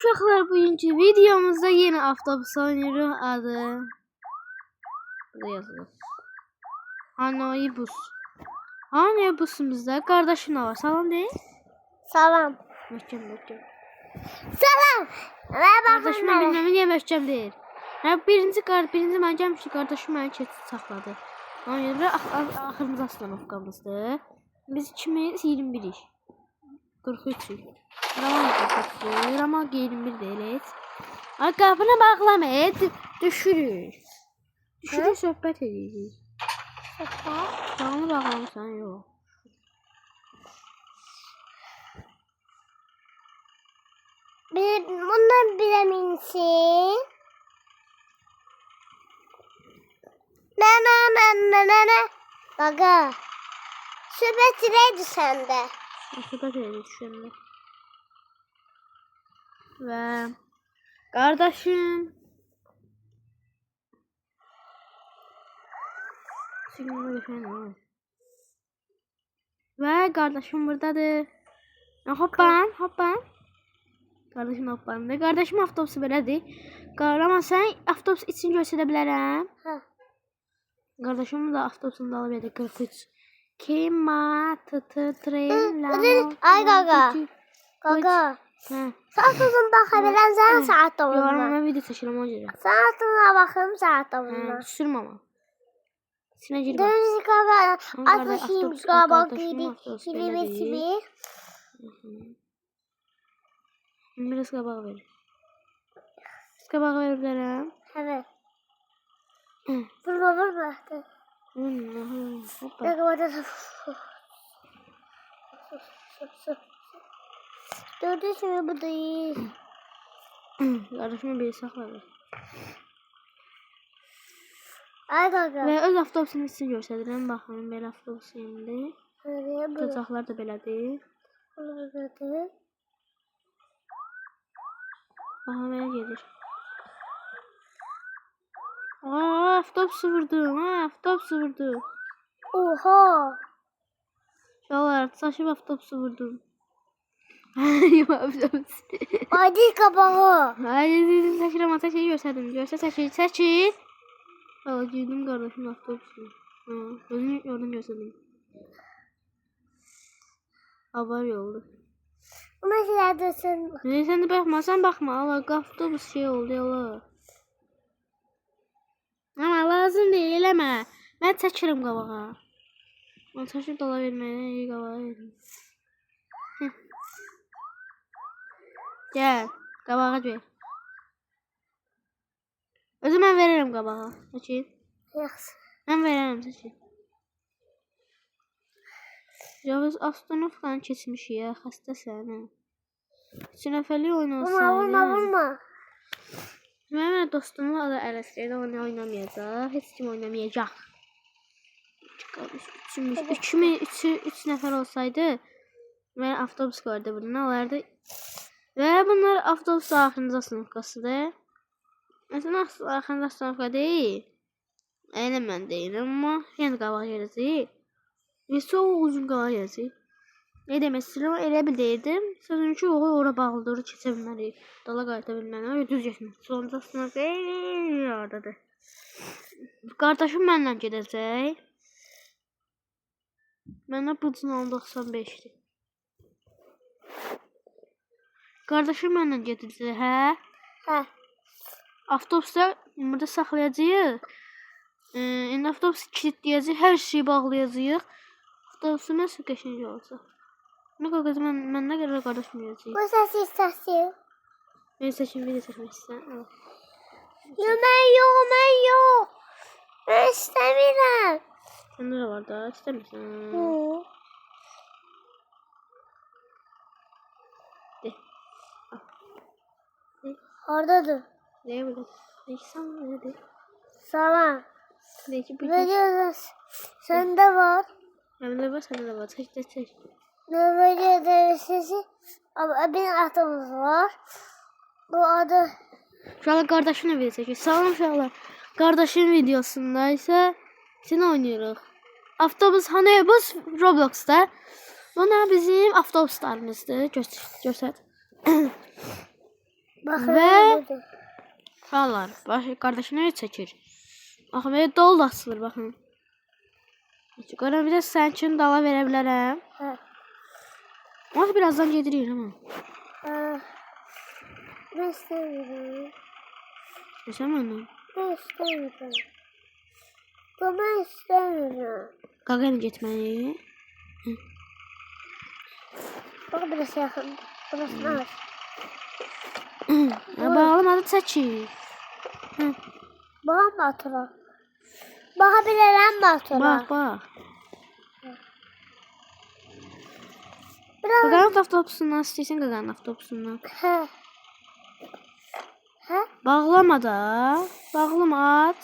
Uşaqlar, bugünkü videomuzda yeni avtobus oynuyoruz. Adı burada yazılır. Hanoibus. Hanoibusumuzda kardeşim var. Salam değil. Salam. Möhkəm. Salam. Kardeşim bilmem niye möhkəm değil. Birinci mən gəlmişdi. Kardeşim məni keçid saxladı. Ona görə axırımız astanovkamızdır. Biz 2021-ik. 43-ük. Ama 21 değil. Ay qapını bağlama, düşürür. Düşürür, söhbət edirik. Qapını bağlamısan, yox. Bundan bileminsin. Ne. Baga. Söhbət neydi səndə? Söhbət edirik düşəndə. Ve kardeşim ve kardeşim buradadır. Hoppan. Kardeşim hoppan. Ve kardeşim avtobusu belədir. Ama sen avtobus için göstərə bilərəm. Ha. Kardeşim de avtobusunu alıb edir 43. Kima tren la. Ay Gaga. Saatına bakabilirim, sen saat Yok ama oluna. ben video çekiyorum o yüzden. Saatına bakayım, saat oluna. Düşürüm ama. İçine gir bak. Dönüş Gaga. Kardeş, Atışıyım avtobus, Gaga kardeşim, gibi. avtobus Gibi böyle bir. değil. Biraz kabak ver. Biraz kabak verebilirim. Evet. Vurma. Hoppa. Ne kadar Gördün mü, bu değil. Kardeşime bir sakladı. Ay Gaga. Ve öz avtobusun içini göstərirəm. Baxın, belə avtobus indi. Nereye bu? Çocaqlar da belədir. Burada. Aha, belə gedir. Aa, avtobusu vurdum. Oha. Yalar, saçım avtobusu vurdum. Hayır, avtobus. Hadi kabağı. Hayır, saçıram, saçı göstərdim. Saçı. Valla girdim kardeşim avtobusuna. Özünü oradan gösterdim. Haber yoldu. Mesela desin. Sen de bakma, sen bakma. Allah, avtobus şey oldu yola. Ama lazım değil, eləmə. Ben çəkirəm qabağa. Ben çəkib dala verməyinə iyi qabağa verim. Gel, qabağa ver. Özü mən verərəm qabağa. Çəkil. Yaxşı. Mən verərəm, çəkil. Yavuz Astanovkanı keçmişik ya, xəstəsən ha. 3 nəfərlik oynasan. Vurma. Mənim dostumun adı Ələsrəydə, onu oynamayacaq. Heç kim oynamayacaq. 3 nəfər olsaydı, mən avtobus vardı bunun, olardı. Və bunlar avtobus axırıncı sınıfqasıdır. Məsələn, axırıncı sınıfqa deyil. Elə mən deyirəm, amma yenə qabaq gələcək. Və çox uzun qabaq gələcək. Ne demək istəyirəm, elə bil deyirdim. Sözüm ki, ora bağlıdır, keçə bilməliyik. Dala qayıta bilməliyik, düz getmək. Sonuncu sınıf oradadır. Qardaşım mənlə gedəcək. Mənə bıcın 95'dir. Qardaşım mənlə gedəcək, hə? Hə. Avtobusda burada saxlayacağıq. İndi avtobusu kilitləyəcək, hər şeyi bağlayacağıq. Avtobusu nəsə qəşəng olacaq. Ne kadar ben ne kadar kardeşim yazacağım. Bu ses istasyon. Ben seçim bir de seçmek istedim. Ben yok. Ben istemiyorum. Sende de var da istemiyorsun. De. Oradadır. Ne böyle? Ne sen ne de? Salam. Ne ki bu? Veriyoruz. Sende var. Sende var, sende de var. Seç. Ne böyle sesi? Ama benim atamız var. Bu adı. Şu an kardeşimle video çekiyor. Salam uşaqlar. Kardeşim videosunda ise seni oynuyoruz. Avtobus Hanoibus Roblox'ta. Buna bizim avtobuslarımızdır. Göster. Baxın Və- budur. Xalar, qardaşına ne çəkir? Baxın, belə dolu da açılır, baxın. Görəm, bir də sənin üçün dala verə bilərəm. Hə. Amma birazdan gedirik, amma. Ben istemiyorum. Geçəm məndən. Ben istemiyorum. Ben istemiyorum. Qaqayla getməli. Bak burası yakın. Burası ne var? Bağlamadı çəkir. Bana mı atıra? Bakabilirim mi atıra? Bax, bax. Biraz. Qaqanın avtobusundan istəyirsən qaqanın avtobusundan. He. He? Bağlama da. Bağlama aç.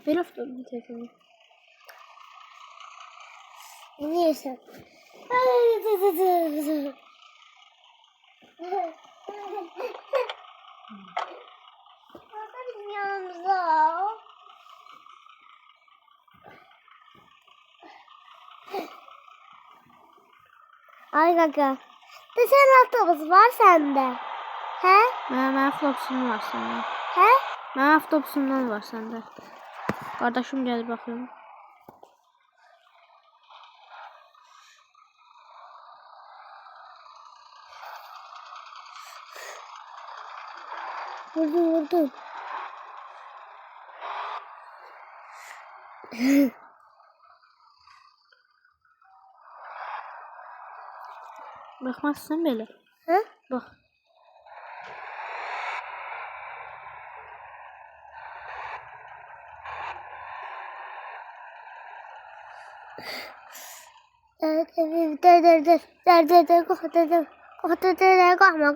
Ver avtobusun telefonu. Neyse. Baba bizim yanımıza. Ay kaka. Dışarı otobüs var sende. He? Mənim avtobusundan var səndə. He? Mənim avtobusundan var səndə. Qardaşım gəlir baxıyorum. Vurdum. Baxmazsan belə. He? Bax.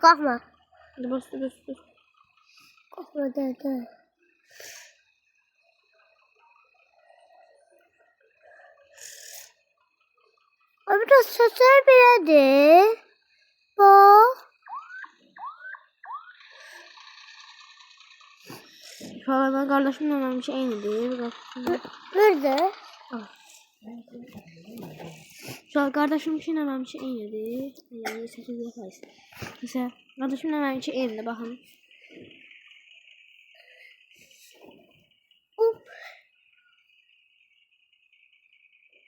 Kalkma. Dur. Kalkma dede. Abi de sesler biledi. Bak. Valla ben kardeşimle ben bir şey eynidir. Nerede? Şu an kardeşim için ben bir şey eynidir. 8 yaparsın. Mesela kardeşimle ben bir şey eynidir bakın.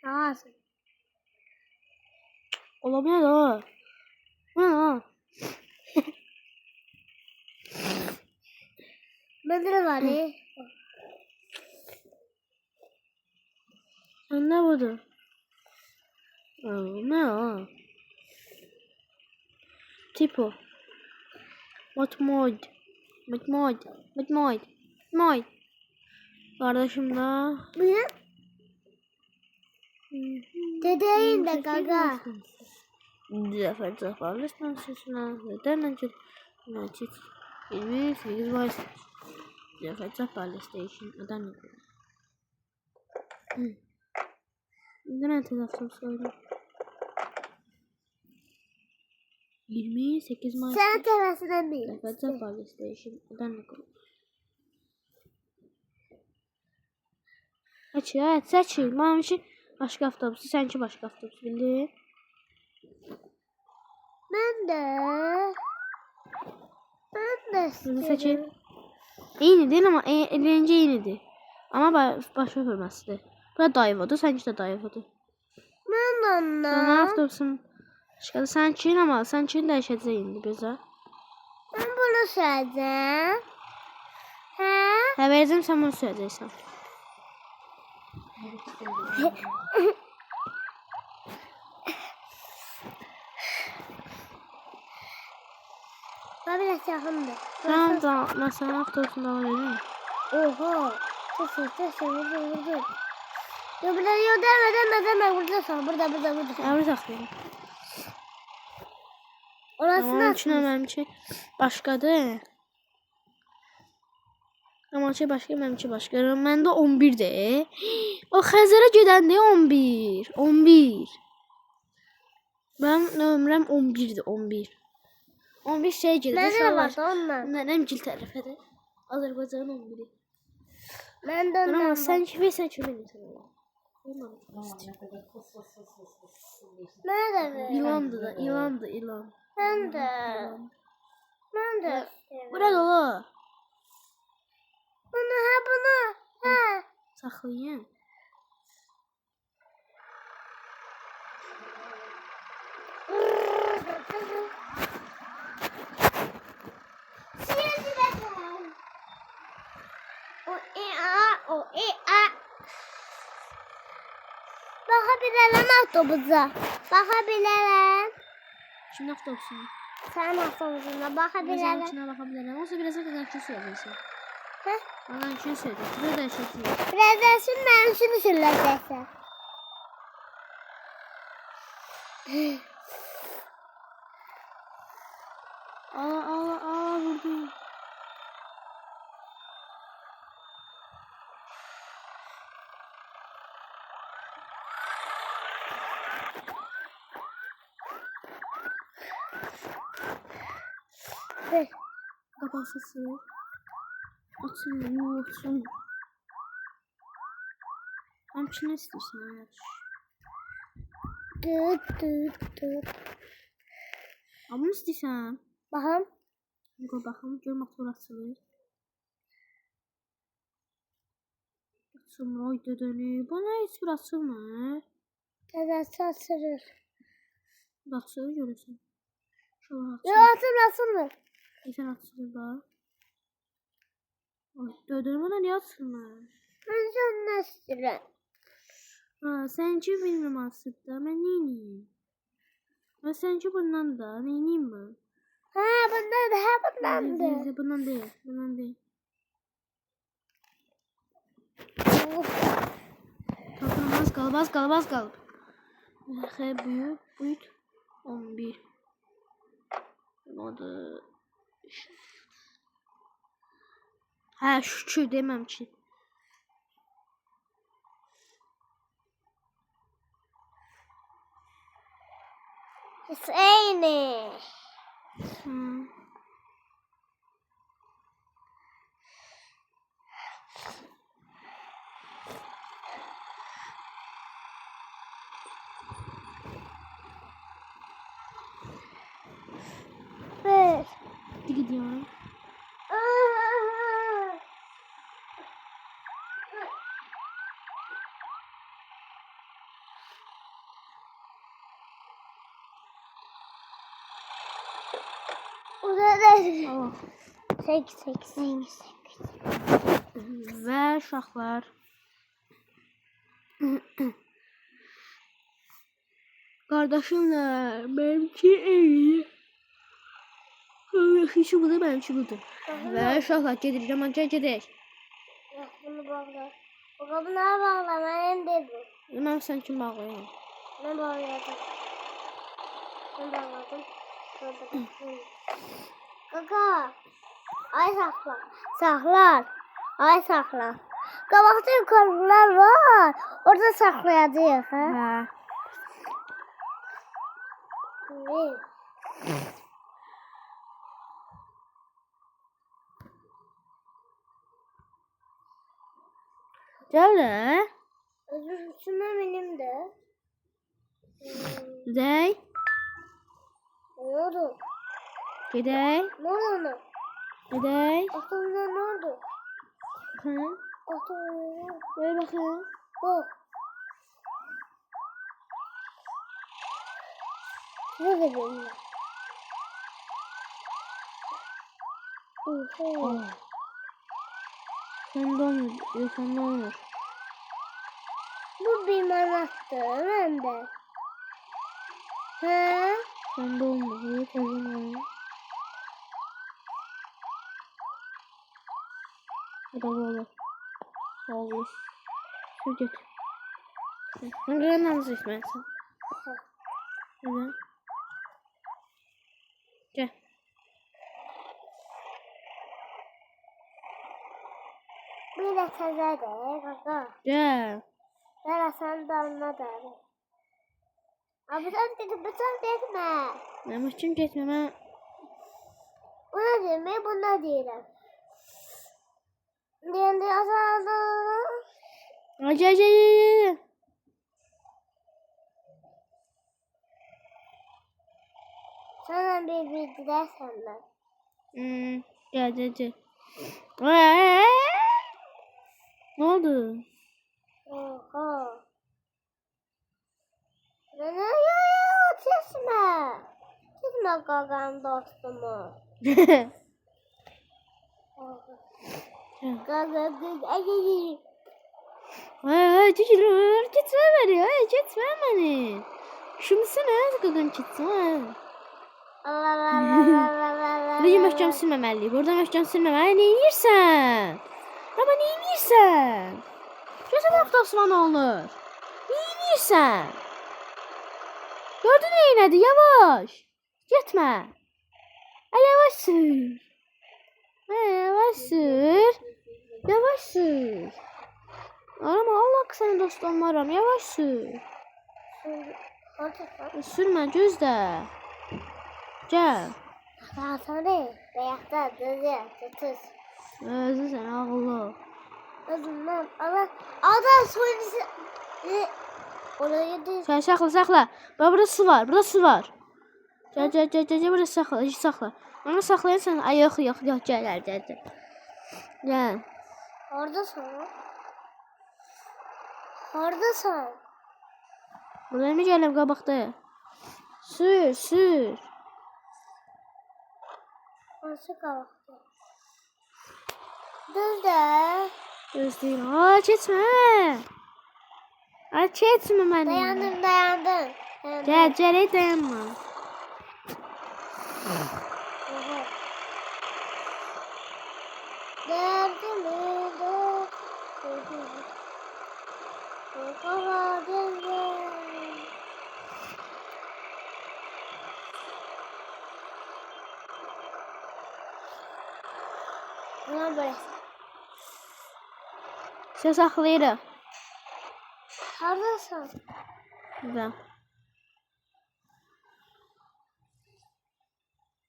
Ağzım. Olabilir o. Bu ne o? Bende de var ne? Sen ne budur? Ne o? Tipo. Mod. Kardeşim da. Bu ne? Dedeyin de gaga. Zafer zafarlısın sesine. Neden önce? Значит, 28 var. Zafer zafarlı station. Neden yok? Neden telefon söylüyor? 28 Mayıs. Sen terasına mı? Zafer zafarlı station. Neden yok? Seçil. Benim için başka avtobusu. Seninki başka avtobusu. Bildin? Ben de Bunu seçin. istiyorum. İyiydi değil ama elince iyiydi. Ama baş öpülmezdi. Bu da dayıvodu. Seninki de dayıvodu. Ben Sen onunla. avtobusun. Başka seninki ama seninki değişəcək indi gözə. Ben bunu söyleyeceğim. He? Hə verəcəm sən bunu söyləyəcəksən. Ben biraz yakındı. Mən sana avtobusun davam edeyim. Oha. Sesi vurdum. Yok deme. Burada. Əvri saxlayın. Orası Ama nasıl? üçün mənimki başqadır. Ama başqa, mənimki başqa. Məndə 11-dir. O Xəzərə gedəndə 11. Mənim nömrəm 11-dir, 11. 11 şey gedir. Nerede vardı onunla? Nənəm gil tərəfədir. Azərbaycanın 11-i. Ben de Ama onunla. sen kimi bilirsən? Nerede? İlandı da, ilandı, ilan. Ben de. Ben de. Bura dolu. Bunu ha bunu. Ha. Saxlayın. Şimdi bakalım. O. Bakabilirim avtobusa. Bakabilirim. Şimdi avtobusun. Sen avtobusuna Birazdan bakabilirim. içine bakabilirim. Olsa birazdan kadar şey söyleyeceksin. Heh. Ondan şey söyleyeceksin. Burada şey söyleyeceksin. Birazdan şimdi benim şunu söyleyeceksin. Aa vurdum. Heh. Kafası. Açın, yoğursun. Amçı ne istiyorsun hayat? Tut. Ama istiyorsan. Bakın. Gör baxım, gör motor açılır. Açılmır, ay dönüyor. Bana heç bir açılmır. Tezası açılır. Açılır görürsən. Şöyle Yok açılır. açılır. Sən açılır da. Ay dönüyor, bana niyə açılmır? Ben şunu istiyorum. Ha, sənki bilmirəm açıldı da, mən neyniyim? Və sənki bundan da, neyniyim ben? Ha bundan da ha bundan da. Bundan değil, bundan değil. Tamam, az qalıb. Xə, büyük. 11. Olmadı. Hə, şükür deməm ki. Hüseyin'i. Hı. Ver. Hadi gidiyorum. Uzadın. Oh. 8. Və uşaqlar. Qardaşımla benimki eyni. Kardeşi budur, benimki budur. Və uşaqlar gedirik, amma gedək. Yok bunu bağla. O kabına bağla. Ben dedim. Mən sən kim bağlayam? Ben bağladım. Ben bağladım. Kaka. Ay sakla. Saklar. Ay sakla. Kabakta yukarılar var. Orada saklayacağız. Ha? Hə. Ne? Gəl də. Şuna benim de. Gedək. Ne oldu? Gedək. Ne oldu ona? Gedək. Aklımda ne oldu? Baxın. Aklımda Böyle baxın. bak. Ne dedim ben? Oho. Səndə olmur. Yox, səndə olmur. Bu bir manattı bende. He? Səndə olmur. Yox, səndə olmur. Bu da olur. Olur. Şu get. Mən gələn namazı içməlisən. Neden? Gel. Bir de taze de kaka. Gel. Ben sen dalma da. Abi sen gidip bıçak çekme. Ben mahkum getmə. Mən Bu ne demek? Bu ne diyelim? Diyelim azaldı. Ay, gel. Sana bir bilgiler senden. Gel. Ne oldu? Oha. Bana ya çizme. Çizme kakan dostumu. Çocuklar gitme beni. Gitme beni. Şimdi sen kakan gitme. Burada möhkəm silməməliyik. Burada möhkəm silməməli. Ne yiyirsən? Ama ne yiyirsən? Gözün avtosman olur. Ne yiyirsən? Gördün neynədi? Yavaş. Gitme. Yavaş sür. Yavaş sür. Yavaş sür. Arama Allah ki senin dost olmaram. Yavaş sür. Sürmə gözlə. Gel. Sana ayakta düzgün tutuş. Özü sen ağıllı. Özümden adam söylesi orayı düz. Sen sakla. Bak burada su var. Gel. Burada sakla. Onu saklayın sen. Ay yok. Gel. Gel. Oradasın. Buraya mı geleyim qabaqda? Sür. Nasıl kalktı? Düz de. Gözləyirəm. Keçmə. Keçmə məni. Dayandım. Gəl, dayanma. Oha. Derdim öldü. Ulan böyle. Sen saxlayırıq. Haradasın? Burada.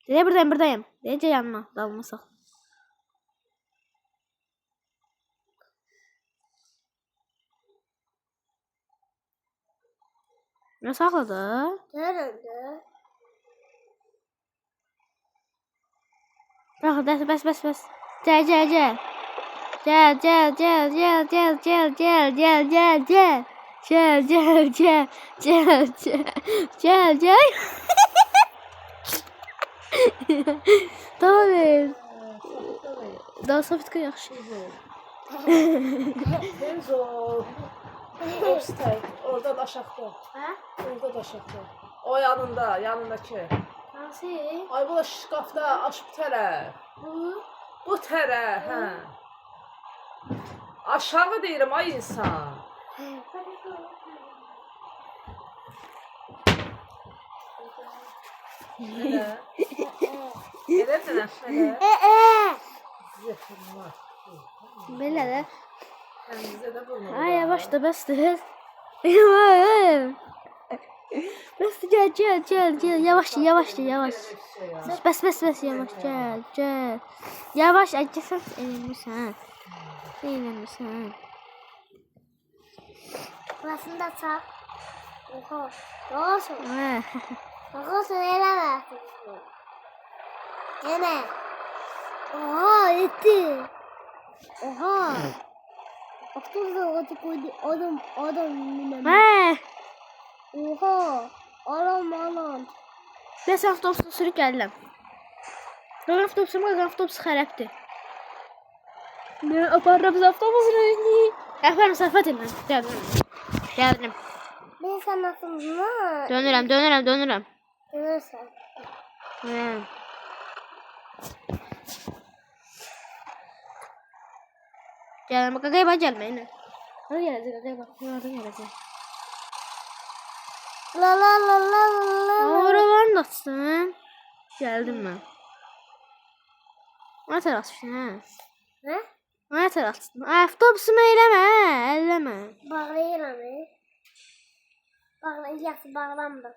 Buradayım. Deyəcə yanma. Dalmasaq. Ne saxladı? Nerede? Bəs. Gəl. Tamam ver. Daha sabitka yaxşı. Benzo. Obstay. Orada da aşağıda. Ha? Orada da aşağıda. O yanındaki. Nasıl? Ay bu da şkafda aç bu tərəf. Bu tərəf, hə. Aşağı deyirəm ay insan. Elə. Elə mənə. Zəfirlər. Belə də. Təmizə də bunu. Ay yavaş da bəsdir. Bəs gəl. Yavaş. Bəs yavaş gəl. Yavaş acısan elmirsən. Burasında sağ. Oha. Doğrusun. Doğrusun eleme. Yine. Oha yetti. Oha. Oturdu otu koydu. Adam bilmem. Oha. Alam. Bəs avtobusla sürüb gəldim. Qan avtobus xərabdır. Mən aparırım avtobusunu. Əfərim səhvət edirəm. Gəldim. Ben sana nasıl? Dönürəm. Dönürsen. Gəlmə, qaqaya gəlmə yenə. Hadi gələcək. La. Oralarını da açsın. Gəldim mən. Ona tərəf açsın, hə? Ne? Ona tərəf açsın. Avtobusumu əlləmə. Bağlayıram. Bağlamdır.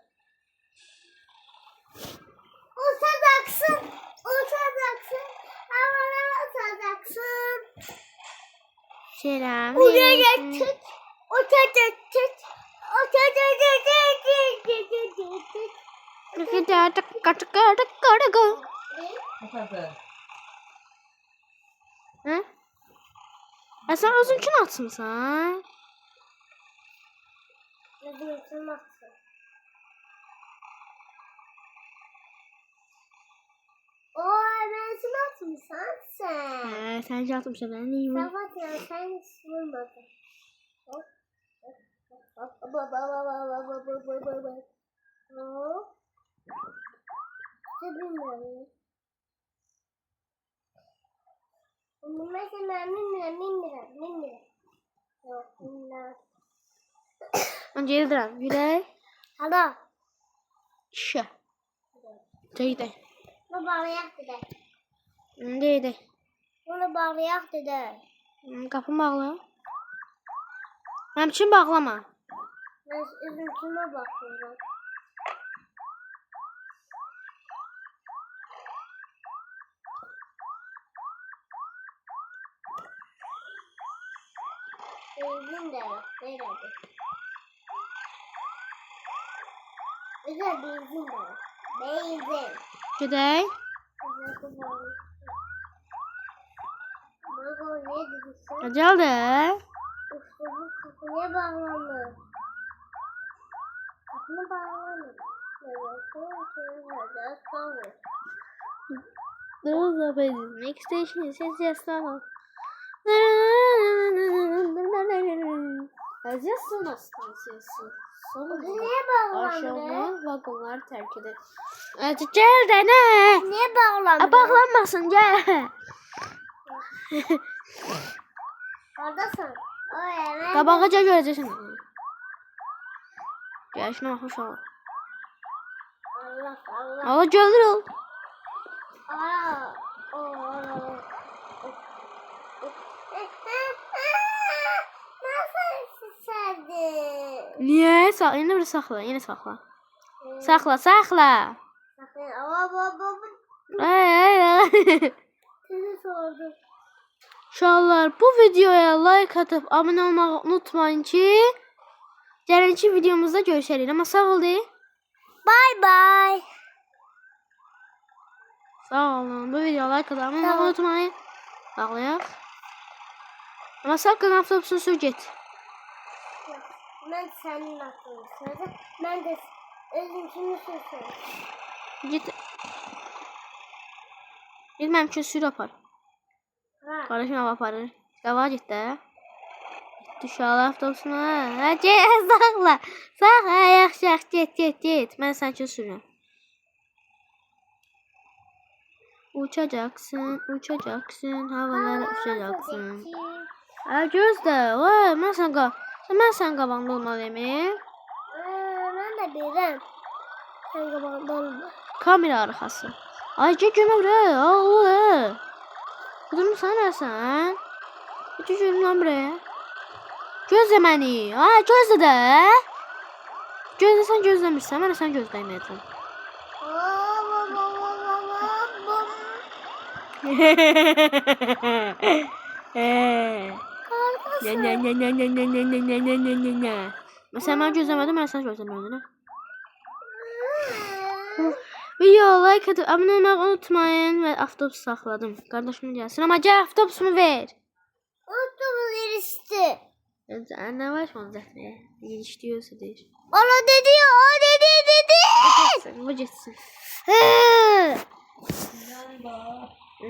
Utacaksın. Havalara utacaksın. Selam. Oraya getir. Utacaksın. Efendim. Hə? Sən özünkünü açmısan? Ne diyorsun nasıl? Oy ben sana atmışsan sen. Hə, səncə atmışam, mən neyim? Sen bak ya sen hiç vurmadın. Hop. Hop. Hop. Hop. Ne bilmiyorum. Mesela min. Yok, min. Mən gedirəm, yürək. Hala. Şə. Gedək. Bunu bağlayak dedi. Gedək. Bunu bağlayak dedi. Qapını bağla. Mənim üçün bağlama. Ben üzüntüme bakıyorum. Benzin de yok. Nerede? Güzel benzin de yok. Benzin. Gedək. Margo ne dedi sen? Gəl də. Üstümü kapıya bağlanır. Kapını bağlanır. Those are the next station is Yazıcı stasyası. Sonunda Niye bağlanır? aşağıdan vagonlar terk eder. Hadi gel de ne? Niye bağlanır? Bağlanmasın gel. Oradasın. O evet. Qabağıca görəcəksən. Gəl şuna bax uşaq. Allah Allah. Allah gəlir ol. Aa. Nasıl serdin? Niyə? Yenə bir saxla, yenə saxla. Saxla, saxla. Ay. Seni sordum. Uşaqlar, bu videoya like atıb abunə olmağı unutmayın ki, gələcək videomuzda görüşərik. Amma sağ ol deyin. Bye bye. Sağ olun. Bu videoya like atıb abunə olmağı unutmayın. Bağlayaq. Amma sağ qan avtobusunu sür get. Ben senin aklını söyledim. Ben de özünkünü söyledim. Git. Bilməm ki, sür apar. Qardaşım hava aparır. Qavağa get də. Uşaqlar avtobusuna. Hə, get, saxla. Saxla, yaxşı, get. Mən sənki sürürəm. Uçacaqsın, havalara uçacaqsın. Hə, gözlə. Vay, mən sən qabağında olmalıyım. Ben de bilirəm. Sen qabağında olma. Kamera arxası. Ay, görmə buraya. Allah. Durmuşsan nəsən? Hiç görməm buraya. Gözlə məni. Ay, gözlə də. Gözləsən gözləmirsən. Mən sən gözləməyəcəm. Mesela mən gözləmədim, mən sən gözləmədin. Video like atıp abone olmayı unutmayın ve avtobus saxladım. Kardeşim gelsin ama gel avtobusumu ver. Otobüs erişti. Ne var şu an zəhməyə? Yetişdiyorsa deyir. Ana dedi ya, dedi. Bu geçsin. Yani bak.